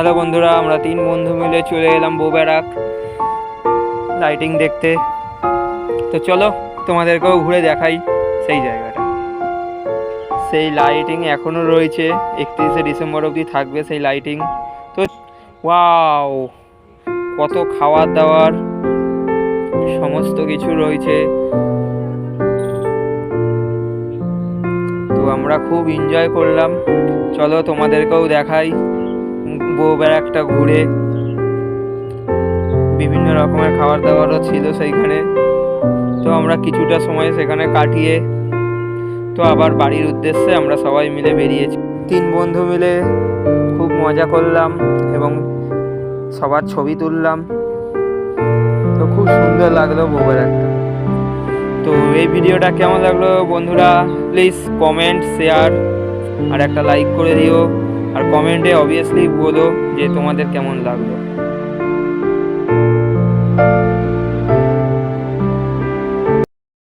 Hello বন্ধুরা, আমরা 3 বন্ধু মিলে চলে এলাম বউবেড়াক লাইটিং দেখতে। তো চলো তোমাদেরকেও ঘুরে দেখাই সেই জায়গাটা। সেই লাইটিং এখনও রয়েছে, 31শে ডিসেম্বর অবধি থাকবে সেই লাইটিং। তো ওয়াও, কত খাওয়ার দাওয়ার সমস্ত কিছু রয়েছে। তো আমরা খুব এনজয় করলাম। চলো তোমাদেরকেও দেখাই বউবেড়াকটা ঘুরে। বিভিন্ন রকমের খাবার দাবারও ছিল সেইখানে। তো আমরা কিছুটা সময় সেখানে কাটিয়ে তো আবার বাড়ির উদ্দেশ্যে আমরা সবাই মিলে বেরিয়েছি। 3 বন্ধু মিলে খুব মজা করলাম এবং সবার ছবি তুললাম। তো খুব সুন্দর লাগলো বউবেড়াকটা। তো এই ভিডিওটা কেমন লাগলো বন্ধুরা, প্লিজ কমেন্ট, শেয়ার আর একটা লাইক করে দিও। আর কমেন্টে অবভিয়াসলি বলো যে তোমাদের কেমন লাগলো।